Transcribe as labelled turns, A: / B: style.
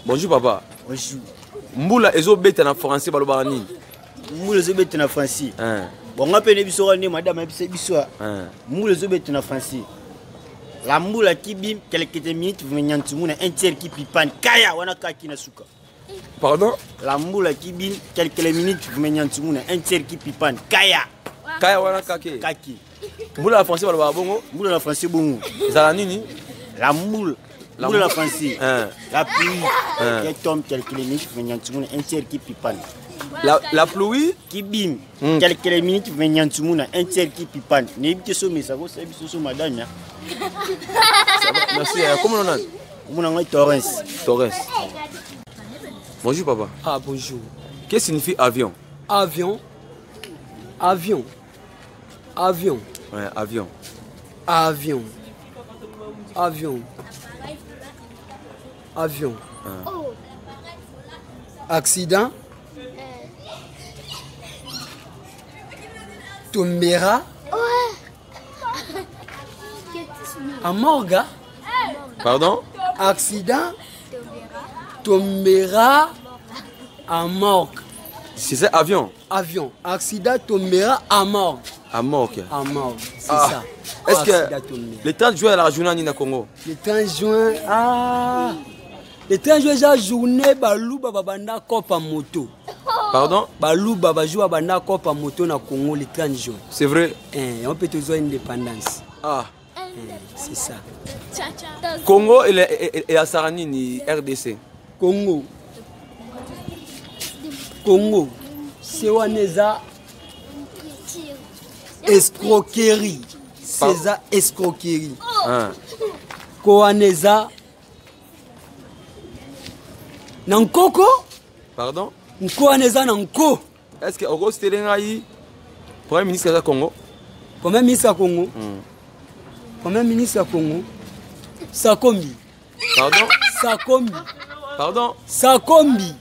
A: Bonjour papa.
B: Bonjour.
A: Mboula ezobeta na français balobaka nini?
B: Mboula ezobeta na français. Bon ngapene biso wana madame biso. Mboula ezobeta na français. La mboula qui bim quelques minutes venyantumuna un tiers qui pipane kaya wana kaki na suka.
A: Pardon?
B: La mboula qui bim quelques minutes venyantumuna un tiers qui pipane kaya.
A: Kaya wana kaki.
B: Kaki.
A: Mboula na français balobaka bongo?
B: Mboula na français bongo.
A: Ezala nini?
B: La moule. La moule en français. La pluie qui tombe quelques minutes venyantumuna un tiers qui pipane.
A: La pluie
B: qui bim quelques minutes venyantumuna un tiers qui pipane. N'ébite so mais ça va ça biso so madame.
A: Merci. Comment on a?
B: Mon nom est Torres.
A: Torres. Bonjour papa.
C: Ah bonjour.
A: Qu'est-ce que signifie avion?
C: Avion. Avion. Avion.
A: Ouais, avion.
C: Avion. Avion. Avion. Accident. Tombera. À morgue.
A: Pardon?
C: Accident. Tombera à morgue.
A: C'est ça, avion?
C: Avion. Accident tombera à morgue.
A: À morgue.
C: À morgue. C'est ça.
A: Est-ce que le 30 juin à la journée à Congo?
C: Le 30 juin. Ah. Le 30 juin, j'ai la journée balouba babanda kopa moto.
A: Pardon?
C: Balouba bajoua babanda kopa moto na Congo le 30 juin.
A: C'est vrai?
C: On peut toujours indépendance.
A: Ah.
C: C'est ça.
A: Congo et à Saranini, RDC.
C: Congo. Congo. C'est Waneza. Escroquerie. C'est ça, escroquerie. Koaneza. Nankoko?
A: Pardon?
C: Koaneza Nanko.
A: Est-ce que Ogo Stelengaï, Premier ministre du Congo?
C: Premier ministre du Congo? Premier ministre du Congo? Sakombi.
A: Pardon?
C: Sakombi.
A: Pardon?
C: Sakombi.